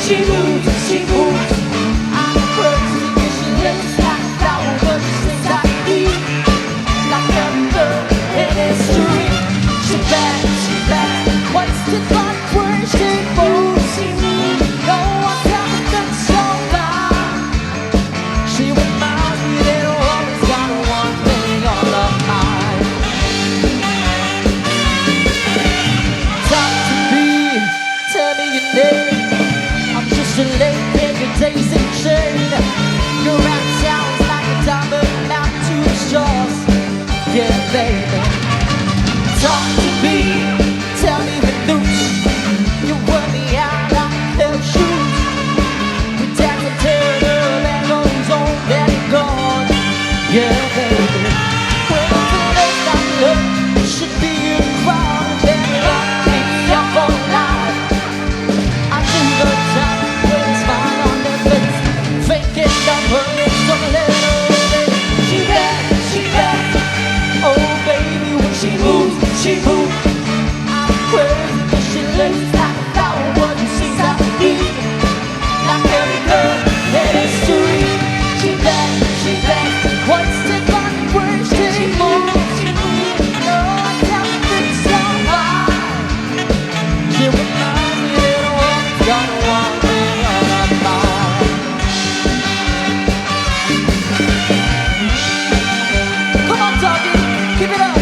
she moves, she moves. I'm crazy when she lays like down, but she sings like me, like every girl in history. She backs, what's the fun when she moves, she moves. No one's ever been so far. She reminds me that I always got one thing on her mind. Talk to me, tell me your name. I'm just a lake in your daisy chain. Your rap sounds like a diamond out to the shores. Yeah, baby. Talk to me, tell me the news. You wear me out like a pair of shoes. We dance until the band goes on, let it go on. Yeah, baby. When I feel it's not love, it should be a crowd. And then it all me up for life. I do the time with a smile on their face, faking the hurts of a little bit. She back, oh baby, when she moves, she moves. I'm crazy when she lays like a flower, what you see like me, like every girl in history. She back, what's the fun when she moves? No, I can't think so hard. She reminds me that I always got one thing on my mind. Come on, doggy, keep it up.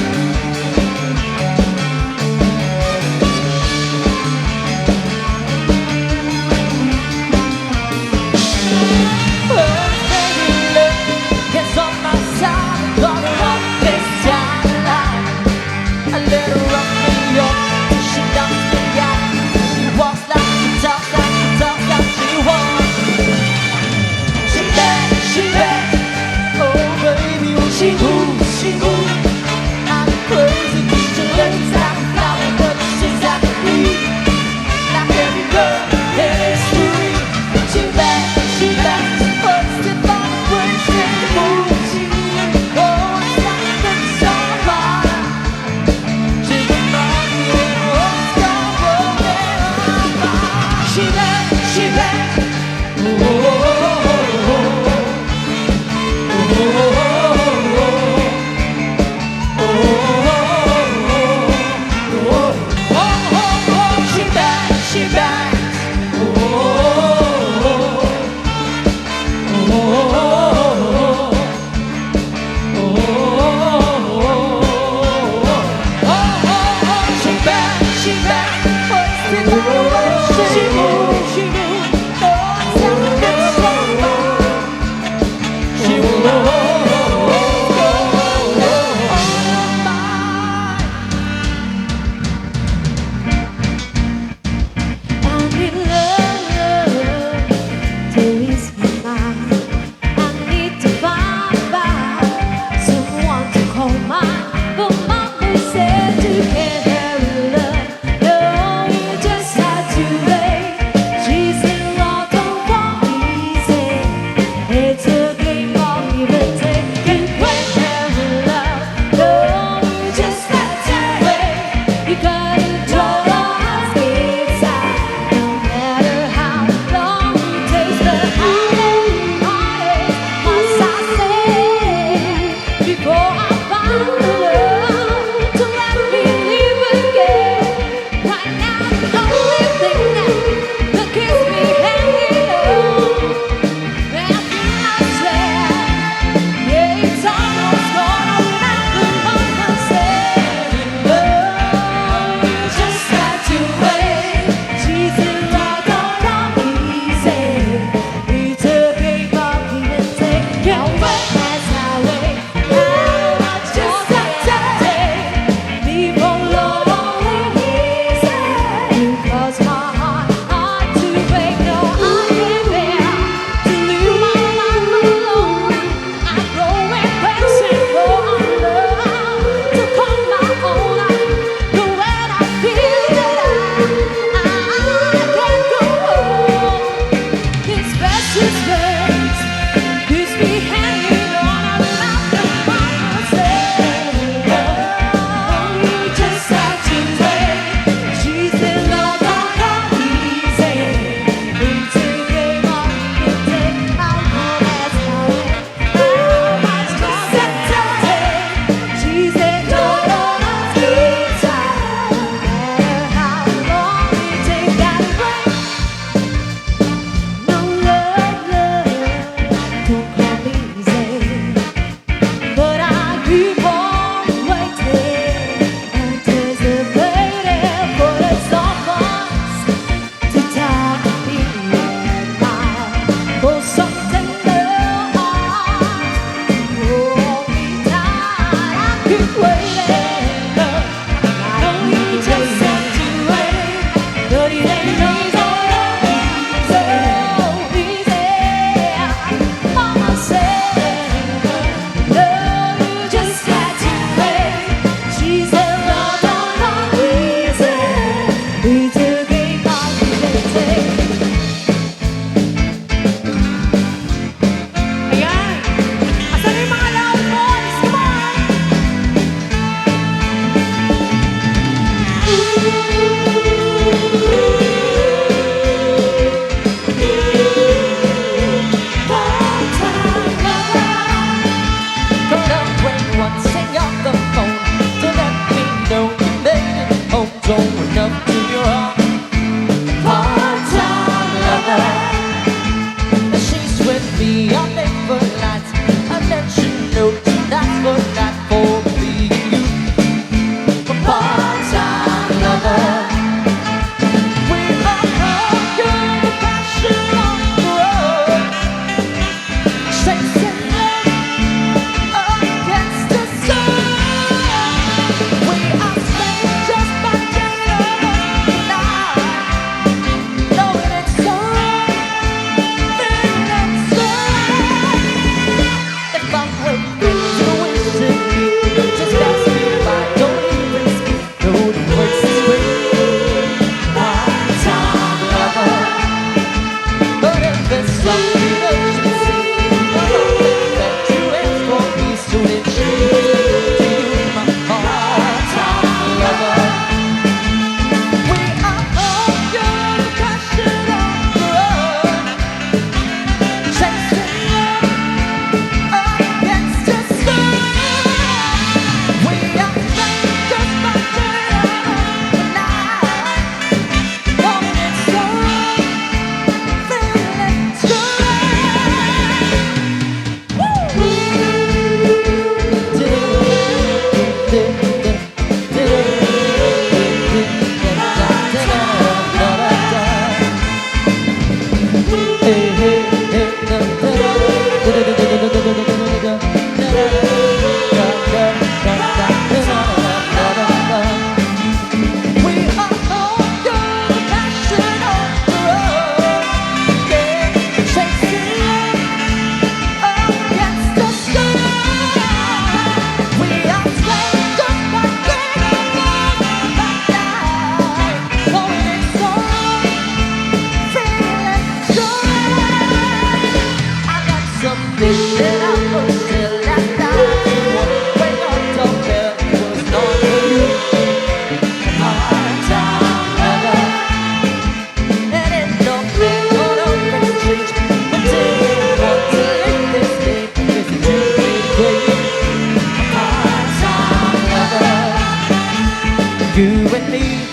You and me,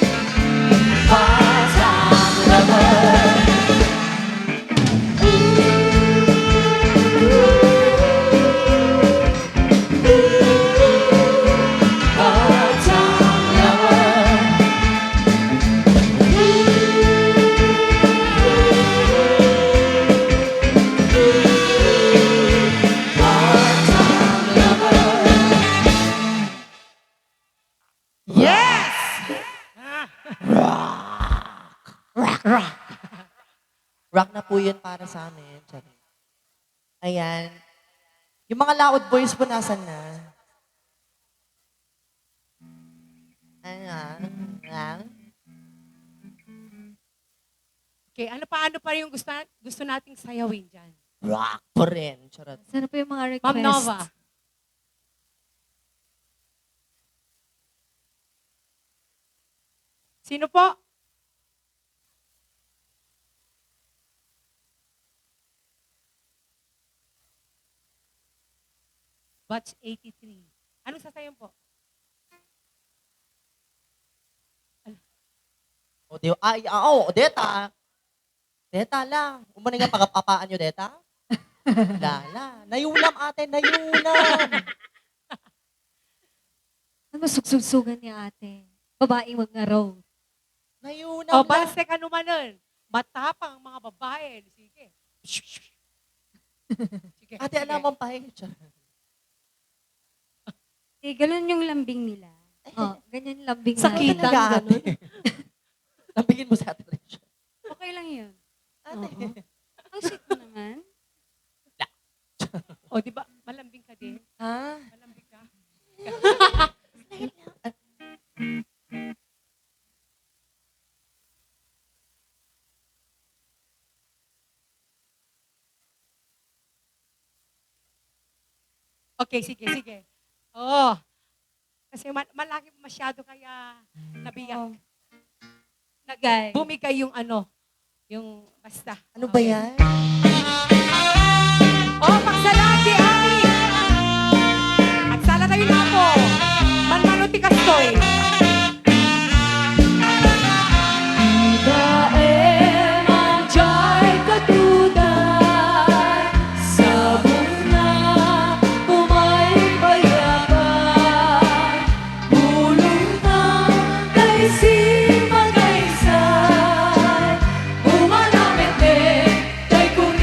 part-time lover. Part-time lover. Part-time lover. Yes! Rock na po yun para sa amin. Sorry. Ayan. Yung mga loud boys po nasan na? Ayan. Okay, ano pa yung gusto nating sayawin dyan? Rock po rin. Charot. Sana po yung mga request? Ma'am Nova. Sino po? Batch 83. Anong sasayon po? Deta. Deta lang. Umano nga pagkapapaan nyo, Deta? Lala. Nayulam ate, nayulam. Ano sugsugsugan ni ate? Babaeng mag-araw. Nayulam O, lang. balsek ano man nun. Matapang mga babae. Sige. Sige. Ate, sige. alam mo pa eh. Eh, ganun yung lambing nila. Oh, ganyan yung lambing Sakit natin. talaga, ate. Nabigin mo sa ate. Okay lang yun. Ate. Oo. Ang sweet mo naman. O, di ba? Malambing ka din. Ha? Malambing ka. Okay, sige. Oo. Kasi malaki masyado kaya nabiyak. Nagay. Bumigay yung ano, yung basta. Ano ba yan? Oh, pagsalaan si Ami! At sala tayo na po. Manmanuti kastoy. Dae manjay katuday sa bunga umay payagan bulong na kay si Magaysay umanamit kay kung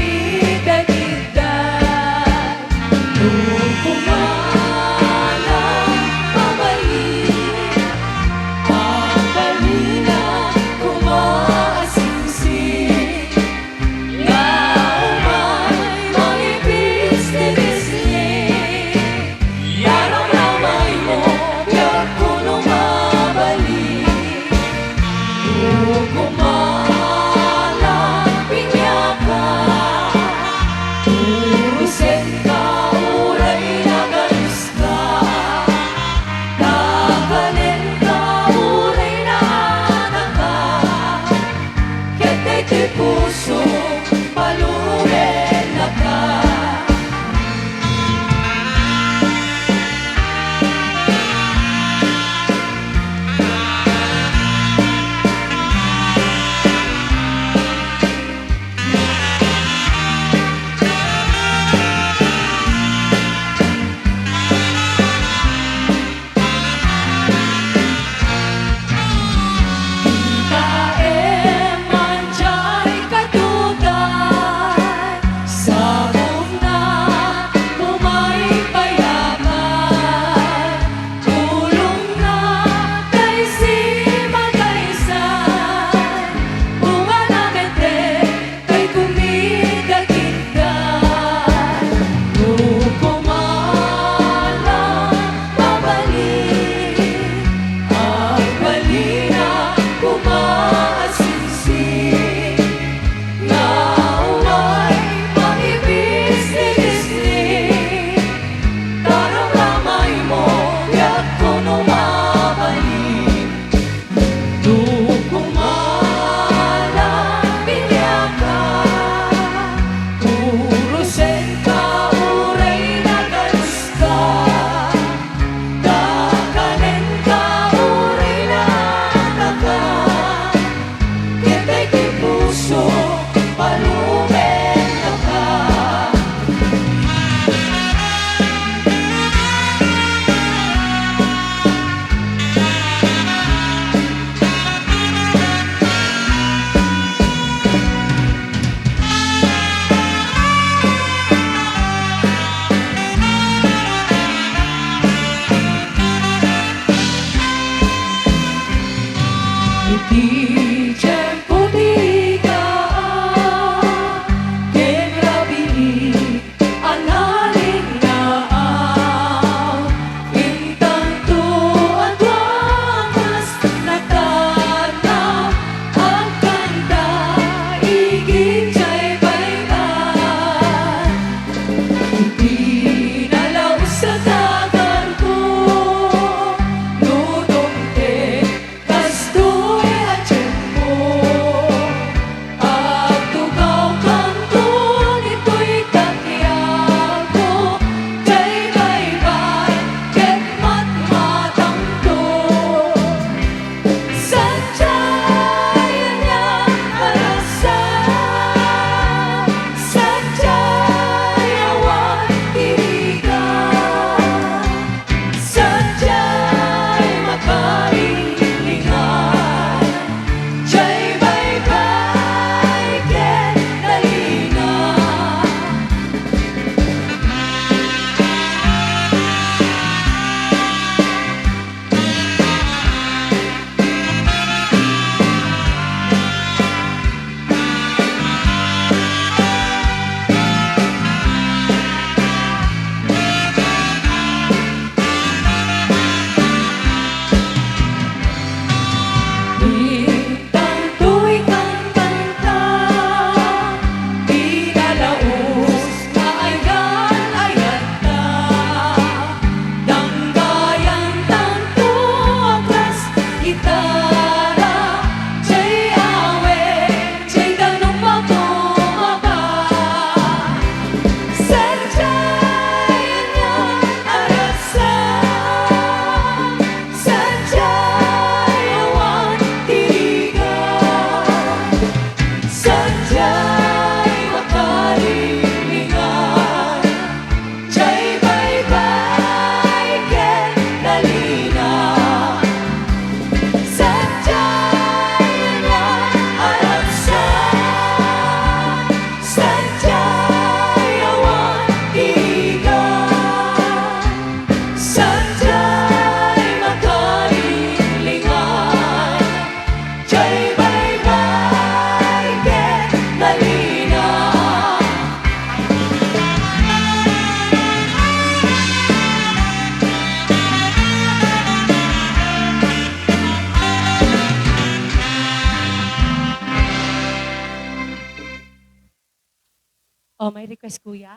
Oh, may request, kuya?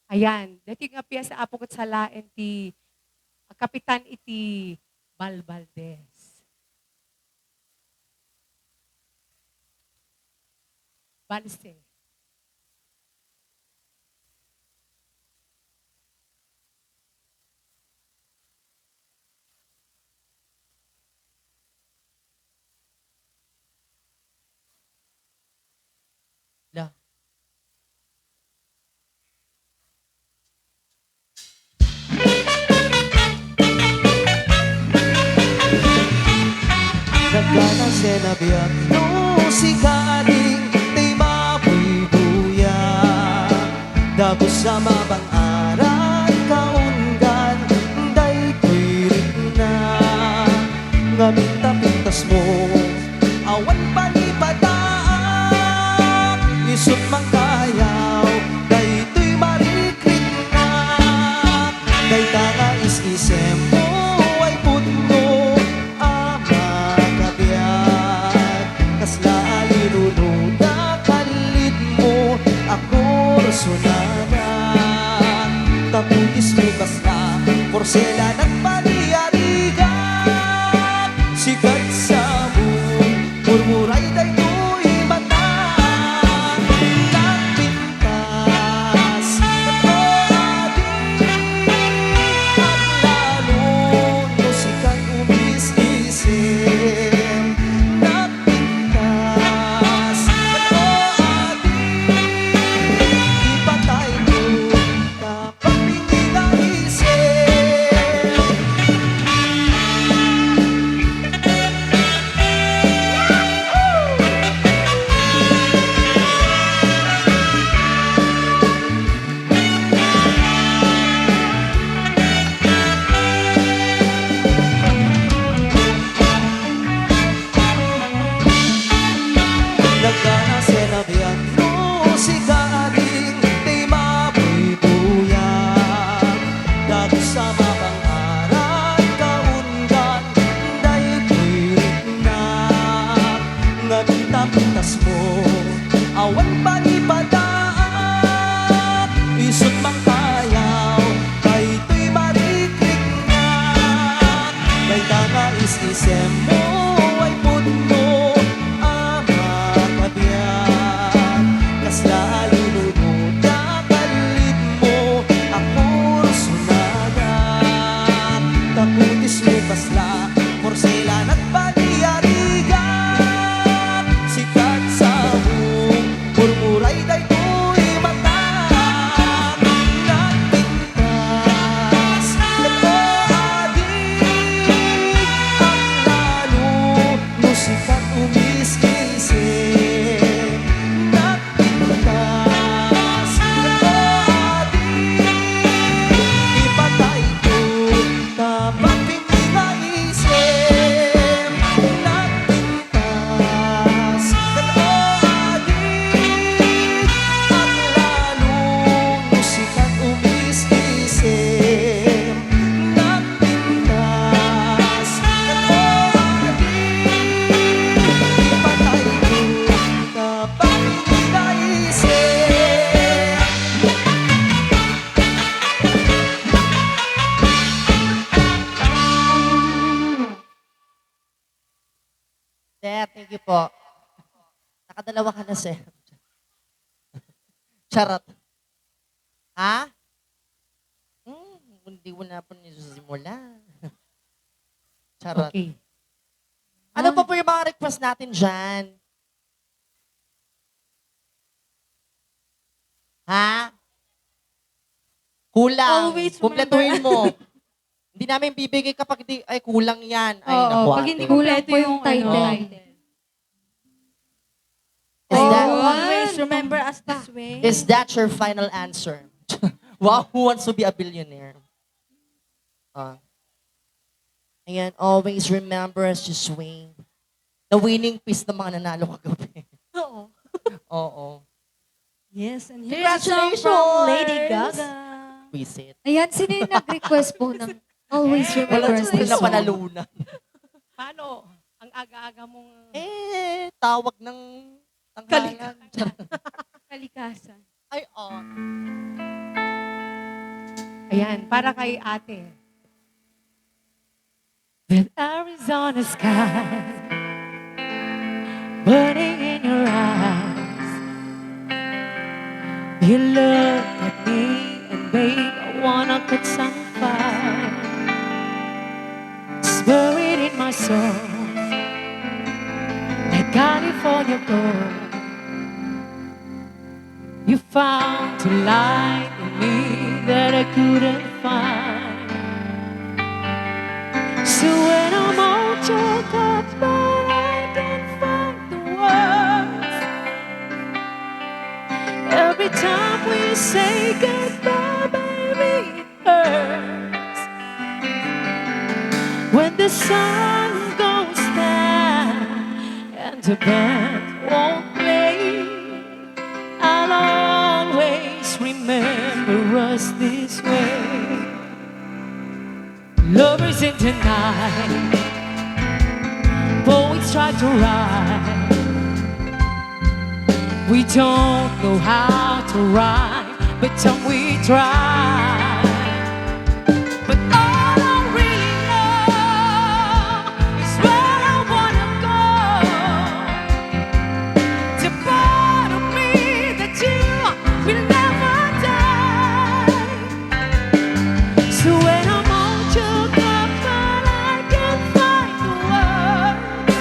Ayan. Dati nga piya sa apo ko sa laen ti Kapitan iti Balbaldes. Balse. La. Nagkana sinabihan no si kaning tay mabubuya Dago sa mabang aral kaungan day pirit na Nga pinta-pintas mo awan panipadaan Isot mang kayaw day to'y marikrit na Day tanga is-isem mo ay puno ama kabiyak Kasla linuluda kalit mo ako rasunada Taputis mo kasla porsela ng paniyariga Sikat sa mo murmuray day to'y mata Nagpintas ako adik At lalo no sikat umis-isip Nagpintas ako adik Di patay ko kapag pininaisip Nagkana sinabihan no si kaading di mabubuya Dago sa mabang aral kaundan day pirit na Nga pinta-pintas mo awan panipadaan Isot mang kayaw kay to'y marikrik na Kay tanga is-isem mo ay puno ama kabiyak Kasla linuluda kalit mo ako rasunada Taputis mo kasla porsela at paniyariga Sikat sa mong murmuray day to'y mata Nagpintas ako adik Ang lalo no sikat umis-isip Nagpintas ako adik Ipatay ko kapag pininaisip Nagpintas ako adik At lalo no sikat umis-isip Nagpintas ako adik Ipatay ko kapag pininaisip Sir, thank you po. Nakadalawa ka na, sir. Charot. Ha? Hindi mo na po nisimula. Charot. Okay. Ano pa po yung mga request natin dyan? Ha? Kulang. Always remember- Kumpletuhin mo. Hindi namin bibigay kapag hindi, ay kulang yan. Ay, Oo, naku, pag ate. hindi Kulang kumpleto po yung yung title. Is that, Always remember us this way. is that your final answer? Wow, who wants to be a billionaire? Ayan, always remember us to swing. The winning piece ng mga nanalo kagabi. Oo. Oo. Yes, and here's a Congratulations! song from Lady Gaga. Visit. Ayan, sino yung nag-request po ng Always Wala Remember Us sila this song? panalunan. Paano? Ang aga-aga mong... Tawag ng Tanghalan. Kalikasan. Ay, oh. Ayan, para kay ate. With Arizona sky burning in your eyes, you look at me and babe, I wanna put some fire. It's buried in my soul like California gold. You found a light in me that I couldn't find. So when I'm all choked up, but I can't find the words. Every time we say goodbye, baby, it hurts. When the sun goes down and the band won't play, I'll always remember us this way. Lovers in the night, poets try to write. We don't know how to rhyme, but we try. But all I really know is where I wanna go. The part of me that you will never die. So when I'm all choked up but I can't find the words,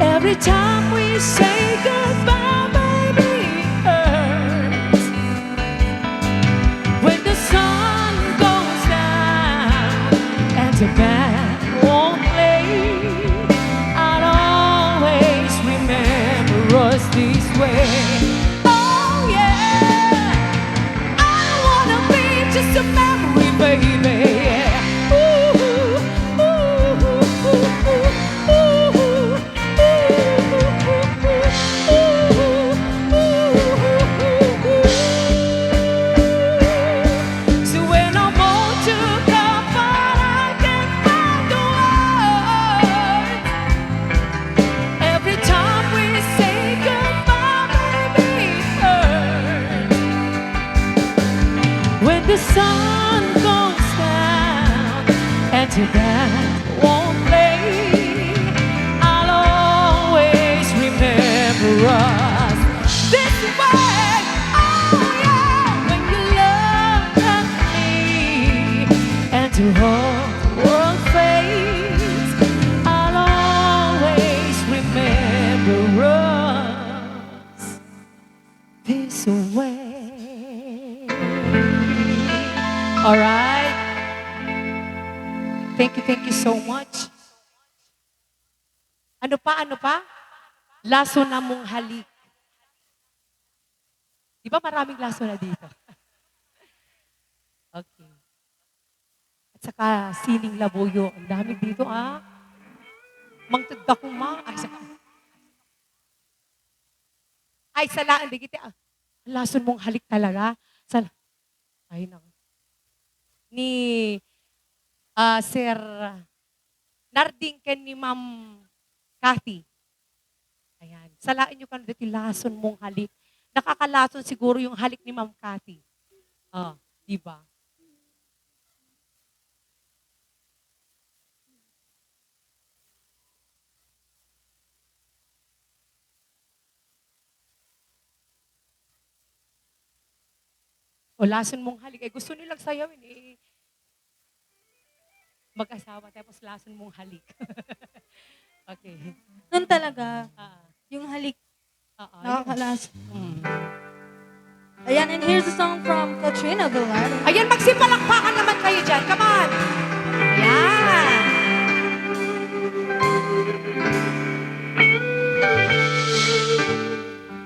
every time we say goodbye, baby, it hurts. When the sun goes down and the band won't play, I'll always remember us this way. Oh yeah, I don't wanna be just a memory, baby. Ooh, ooh, ooh, ooh, ooh, ooh, ooh. So when I'm all took up, but I can't find the words. Every time we say goodbye, baby, it hurts. When the sun goes down and the band won't play, I'll always remember us this way. Oh yeah, when you look at me and the whole world fades, I'll always remember us this way. All right. Thank you so much. Ano pa, ano pa? Laso na mong halik. Di ba maraming laso na dito? Okay. At saka siling labuyo. Ang dami dito, ah. Mangtagda ko, ma. Ay, salaan. Di kita. Lason mong halik talaga. Ay, nako. Ni Sir Narding ken ni Ma'am Cathy. Ayan. Salain nyo kan dati lason mong halik. Nakakalason siguro yung halik ni Ma'am Cathy. Di ba? O lason mong halik. Eh, gusto nilang sayawin eh. Mag-asawa tapos lason mong halik. Okay. Noon talaga, Ah, yung halik, yun. nakakalas. Mm. Ayan, and here's a song from Katrina Velarde. Ayan, magsipalakpakan naman kayo dyan. Come on. Ayan.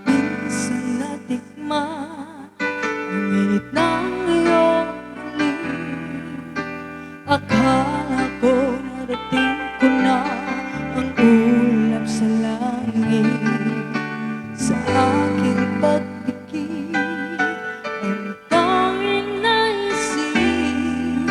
Minsan natikman ang init ng iyong halik. Akala ko narating ko na ang ulap sa langit. Sa aking pagpikit, ang tanging naisip,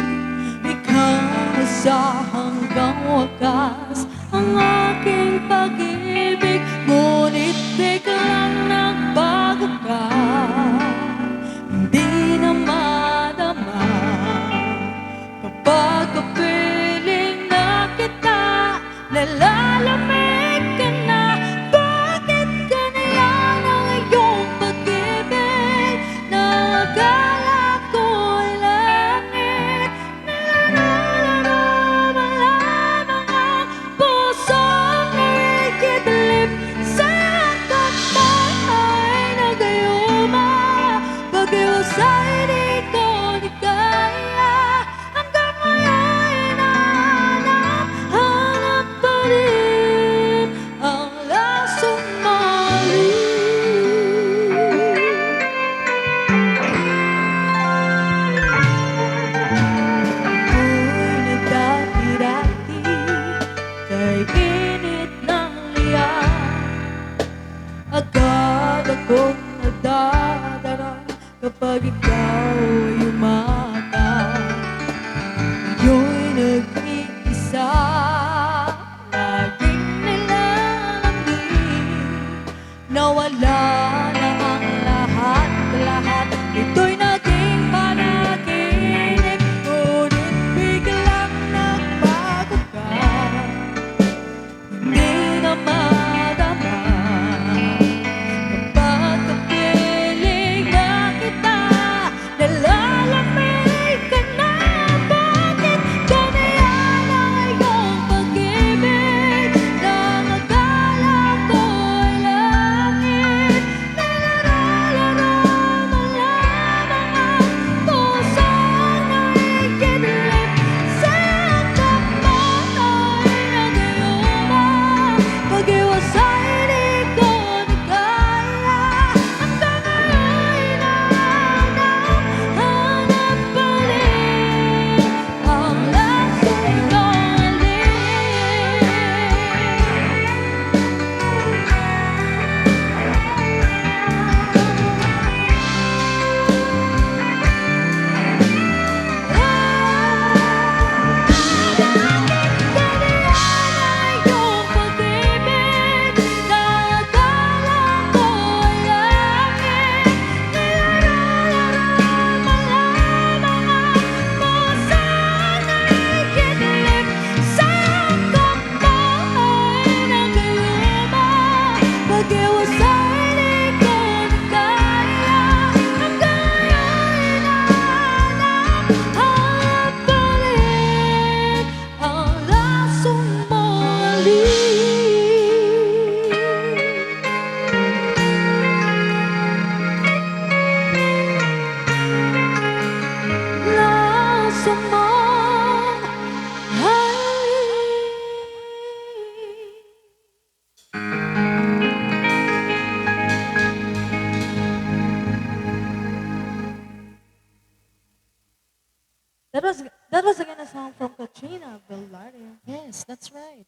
That was again a song from Katrina Velarde. Yes, that's right.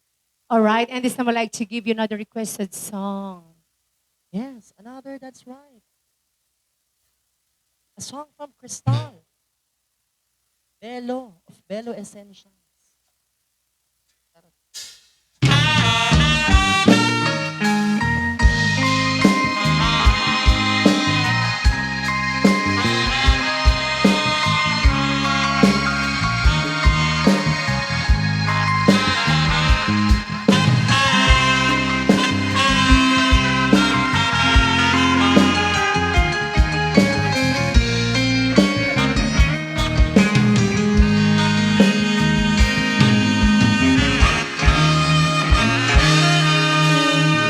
All right, and this time I'd like to give you another requested song. Yes, another, that's right. A song from Crystal. Bello, of Bello Essentials.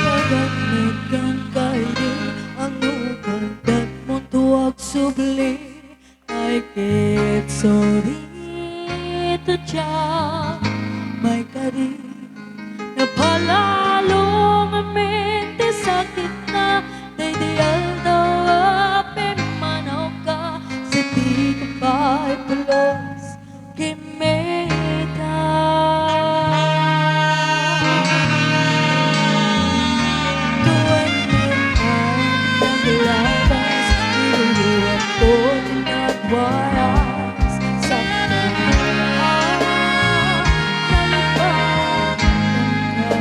Kagamit kang kaili, ang ugadat mong tuwag subli. I get sorry to Jah, may kari. Napalalong mente sakit na, day dial daw manaw ka. Sa di ka ba'y pulos, kimeta. Tuwan ng naglabas, niluluwag ko nagwaras. Sakto nalipatan ka.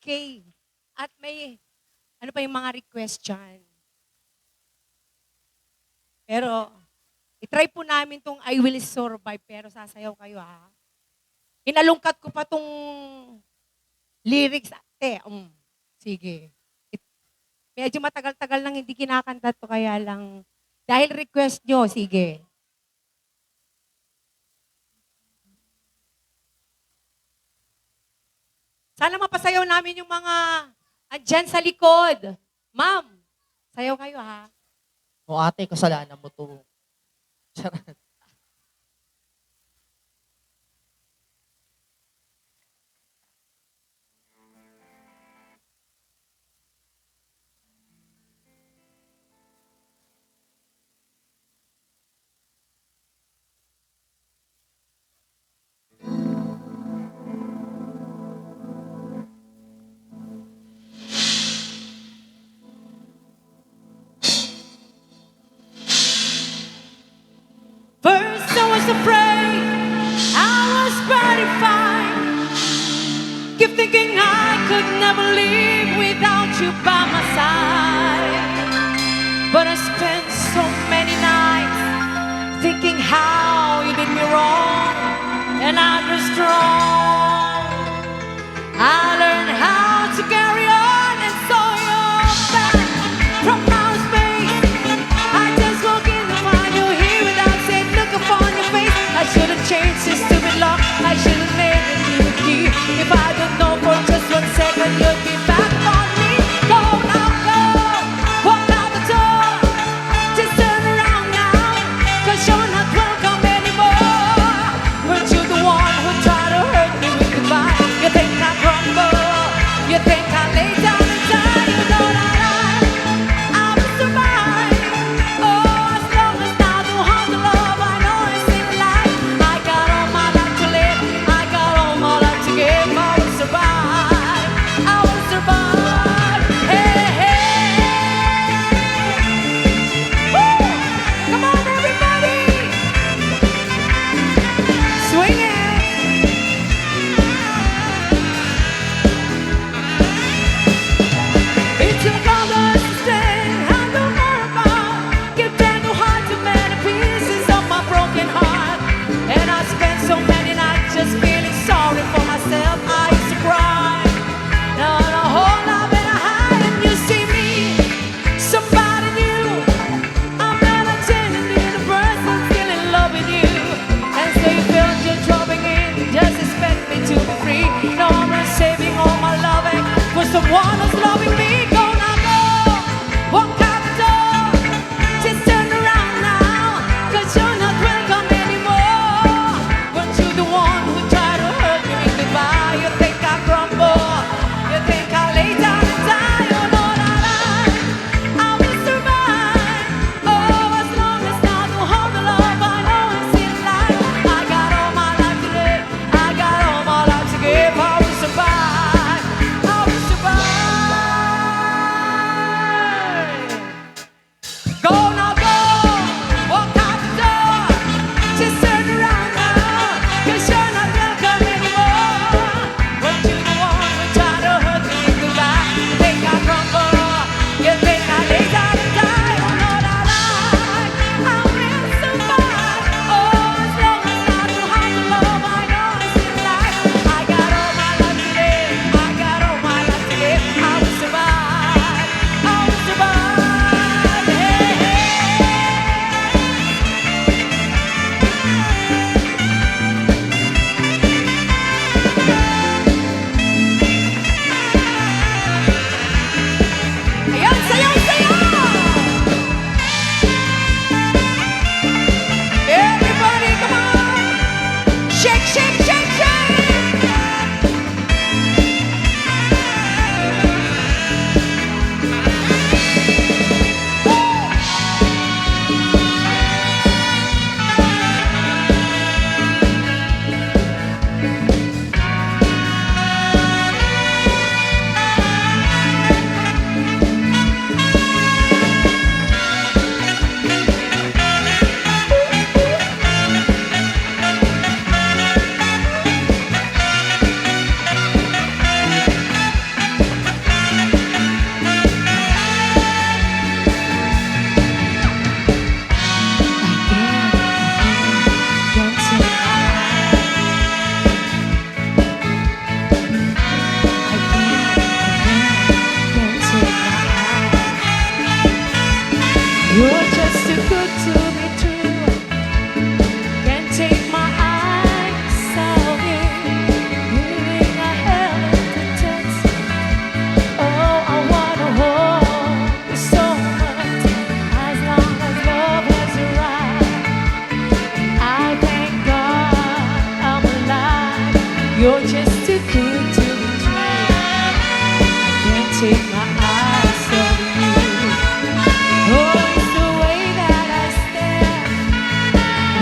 Okay. At may, ano pa yung mga request dyan? Pero, itry po namin tong I Will Survive, pero sasayaw kayo ha. Inalungkat ko pa tong lyrics. Sige. Medyo matagal-tagal nang hindi kinakanta to, kaya lang, dahil request nyo, sige. Sana mapasayaw namin yung mga andyan sa likod. Ma'am, sayaw kayo ha. O ate, kasalanan mo to. Charot. First I was afraid, I was terrified. Keep thinking I could never live without you by my side. But I spent so many nights thinking how you did me wrong, and I grew strong. I learned how to carry on and saw your back from outer space. I just walk in to find you here without saying look upon your face. I should have changed this stupid lock. I should have made a new key. If I don't know for just 1 second, you'd be back on me. Go now, go. Walk out the door. Just turn around now. You're just too good to be true. Can't take my eyes off you. Oh, it's the way that I stare.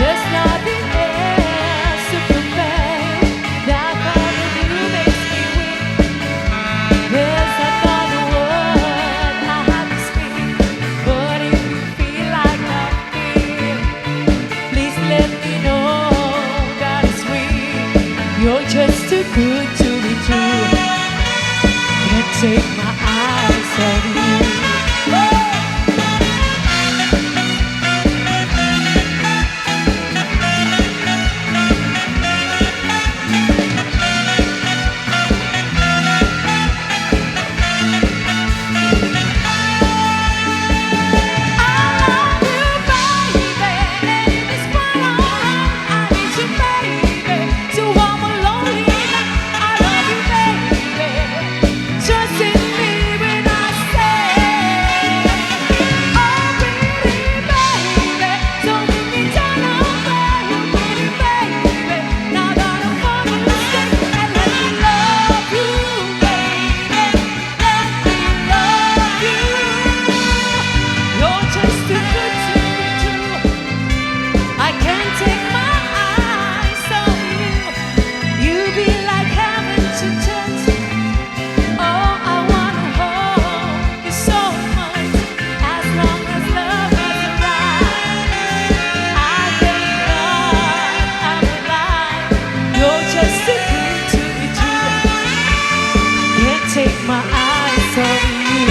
There's nothing else to compare. That part of you makes me weak. There's not another word I have to speak. But if you feel like I feel, please let me know that it's real. You're just too good to be true. Can't take my eyes off you. You're just too good to be true. I can't take my eyes off you. You be like heaven to touch. Oh, I wanna hold you so much. As long as love is around, I thank God I'm alive. You're just too good to be true. Can't take my eyes off you.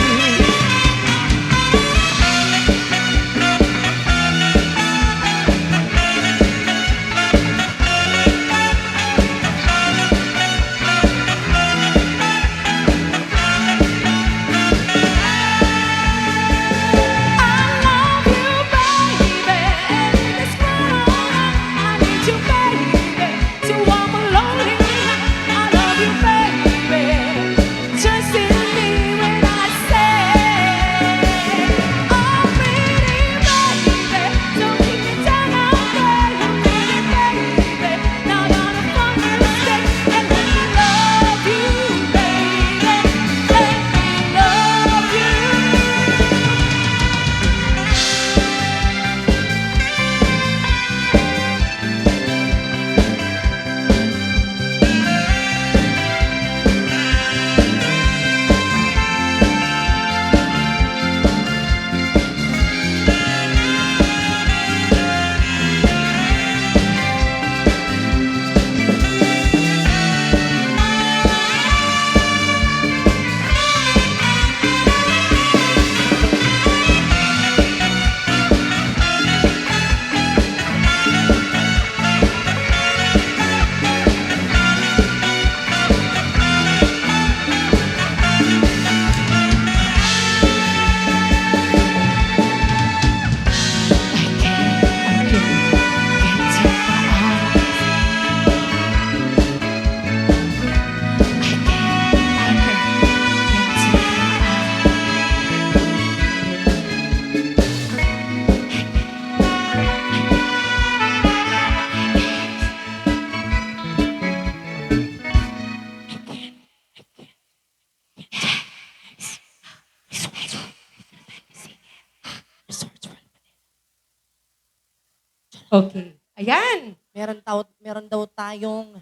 Okay. Ayan. Meron daw tayong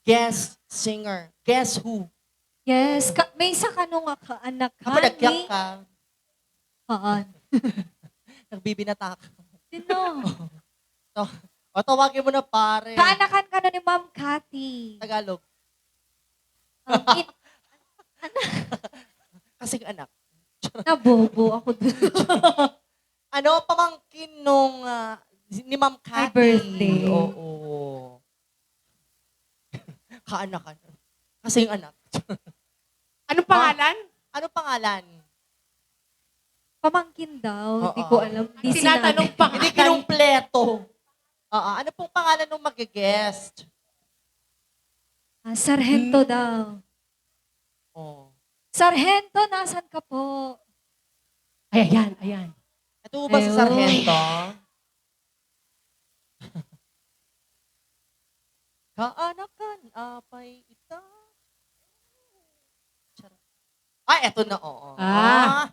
guest singer. Guess who? Yes, may isa ka nung kaanak Kapag nagyak ka, Haan. nagbibinata ka. Sino? O tawagin mo na pare. Kaanakan ka na ni Ma'am Cathy. Tagalog. Um, Kasing anak. nabobo ako dun. Ano, pamangkin nung ni Ma'am My Cathy. birthday. Oo. Kaanakan. Kasing anak. Anong pangalan? Ano pangalan? Pamangkin daw. Hindi Oo. ko alam. Di Tinatanong sinabi. pangalan. Hindi kinumpleto. Ano pong pangalan nung mag-guest? Sargento daw. Oh. Sargento, nasan ka po? Ay, ayan, ayan. Ito ba si Ayun. Sargento? Kaanakan, apay eto na, oo. Ah.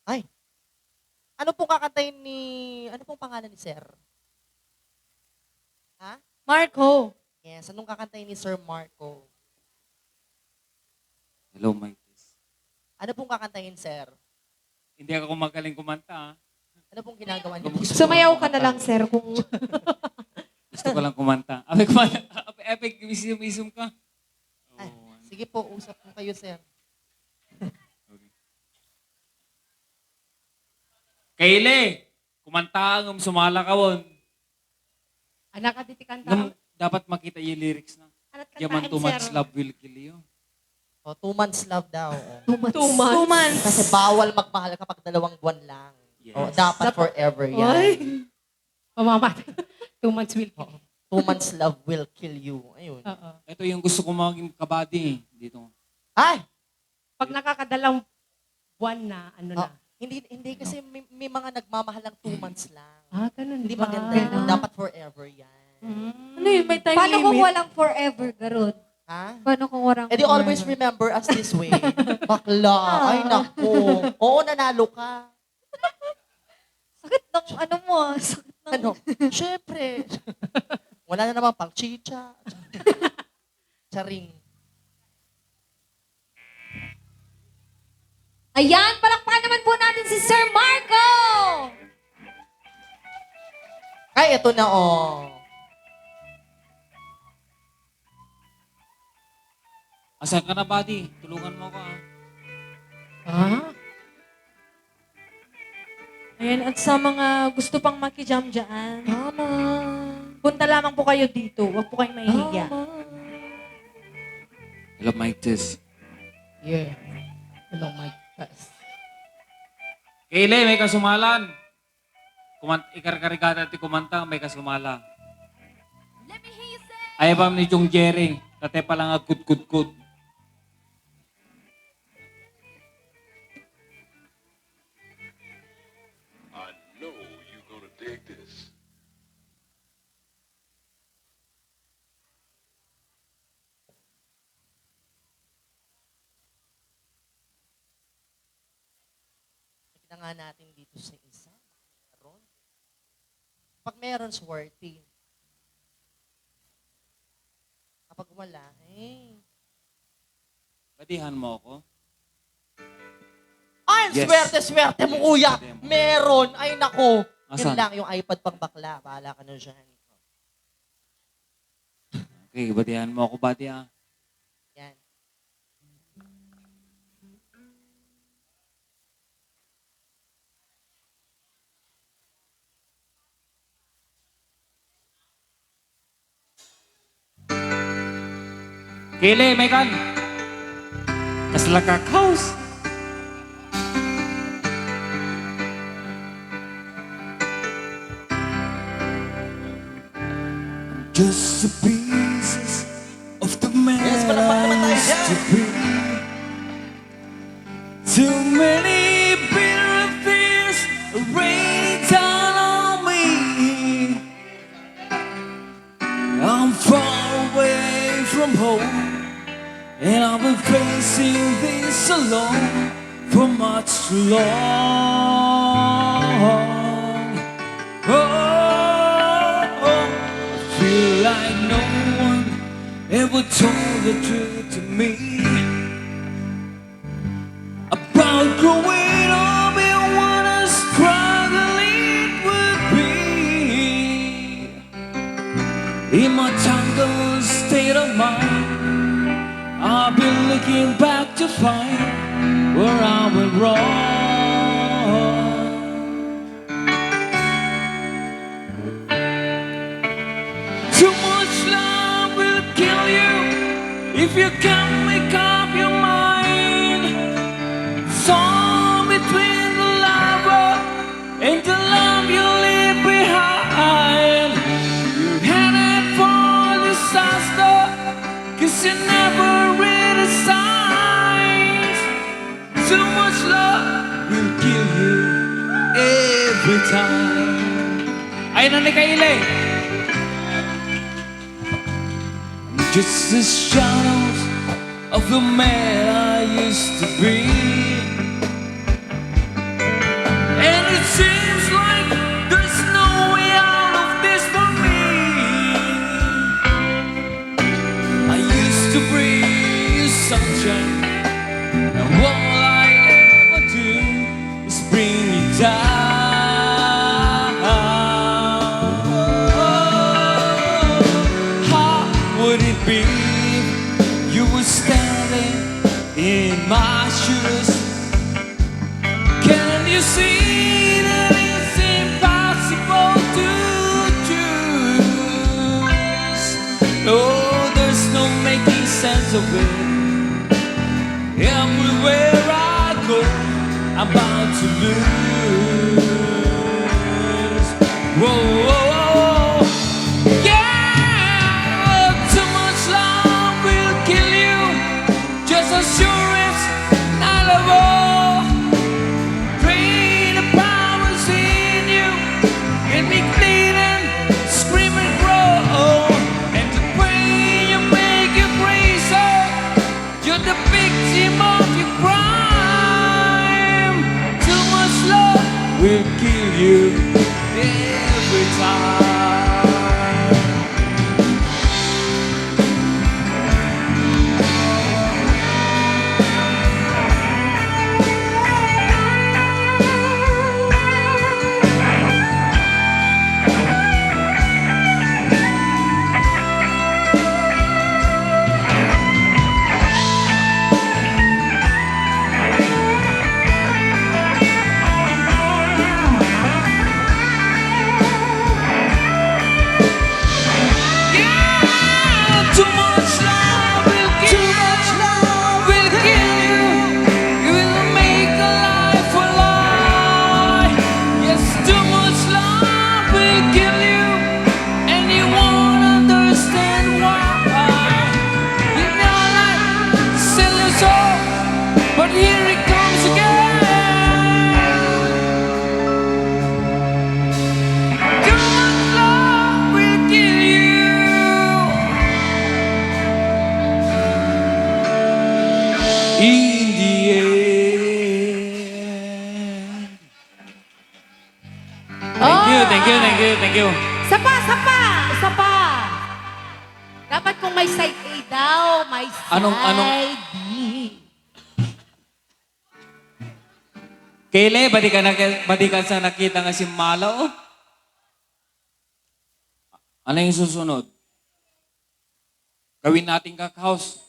Ay. Ano pong kakantayin ni... Ano pong pangalan ni Sir? Ha? Marco. Yes, anong kakantayin ni Sir Marco? Hello, Mike. Ano pong kakantayin, Sir? Hindi ako magaling kumanta. Ano pong ginagawa niyo? Sumayaw ka na lang, sir, kung... Gusto ko lang kumanta. Epic, kumanta. Epic, isum ka. Ay, Oh, sige po, usap po kayo, Sir. okay. Kayle, kumanta ang sumala ka won. Anak ka titikan Dapat makita yung lyrics na. Anak Yaman too much love will kill you. O, 2 months love daw. O. 2 months. 2 months. 2 months. Kasi bawal magmahal kapag 2 buwan lang. Yes. O, dapat forever yan. Ay. Mamamatay. 2 months will kill. 2 months love will kill you. Ayun. Oo. Ito yung gusto ko maging kabady dito. Ay! Pag nakakadalawang buwan na, ano na. Hindi kasi may mga nagmamahal lang 2 months lang. Ah, ganun Hindi ba? maganda yun. Dapat forever yan. Ano yun? May time Paano kung limit? walang forever, Garod? Ha? Paano kung walang Eh di always remember us this way. Bakla. Ay, naku. Oo, nanalo ka. Sakit ng ano mo, ah. Sakit ng... Ano? Siyempre. Wala na naman pang chicha. Charing. Ayan, palakpakan naman po natin si Sir Marco! Ay, eto na, oh. Asan ka na, buddy? Tulungan mo ako, ah. Ah? Ayan, at sa mga gusto pang makijam dyan, Tama. punta lamang po kayo dito. Huwag po kayong mahihiya. Hello, Mike Tess. Yeah. Hello, Mike. Yes. Kayle, may kasumalan. Ikarkarigada ti kumanta, may kasumala. Ayabam ni Chong Jerry. Tate pa lang agkut-kut-kut. I know you're gonna dig this. Tignan nga natin dito sa isa. Meron. Pag meron, swerte. Kapag wala, eh. Badihan mo ako. Ay, Yes. swerte mo, kuya. Meron. Ay, nako. Yun Asan? lang, yung iPad pang bakla. Bahala ka na dyan. Okay, badihan mo ako, buddy, ah. Yan. Kayle, may kan. Kaslakak house. Just the pieces of the Yes, palakpak naman tayo dyan. masterpiece. Too many bitter fears rain down on me. I'm far away from home, and I've been facing this alone for much too long. I feel like no one ever told the truth to me about growing up and what a struggle it would be. In my tangled state of mind, I've been looking back to find where I went wrong. Too much love will kill you if you can't make up your mind. Song between the lover and the love you leave behind. You're headed for disaster, 'cause you never read the signs. Too much love will kill you every time. Ayun na ni Kaile. just the shadows of the man I used to be. And it seems like there's no way out of this for me. I used to breathe sunshine, and all I ever do is bring you down. How would it be if you were standing in my shoes? Can you see that it's impossible to choose? No, there's no making sense of it. Everywhere I go, I'm bound to lose. Whoa, whoa, whoa. Yeah, too much love will kill you, just as sure as night of all. Pray the powers in you, get me bleeding, scream and grow. And the way you make you crazy, you're the victim of your crime. Too much love will kill you every time. Yeah, too much love will kill you. You will make a life a lie. Yes, too much love will kill you, and you won't understand why. You know, like sell your soul, but here it comes again. Too much love will kill you. In the end. Thank you. Sapa! Sapa! Dapat kung may side A daw, may side Anong- B. Kele, badi ka sa nakita nga si Malo? Ano yung susunod? Gawin natin kakahouse.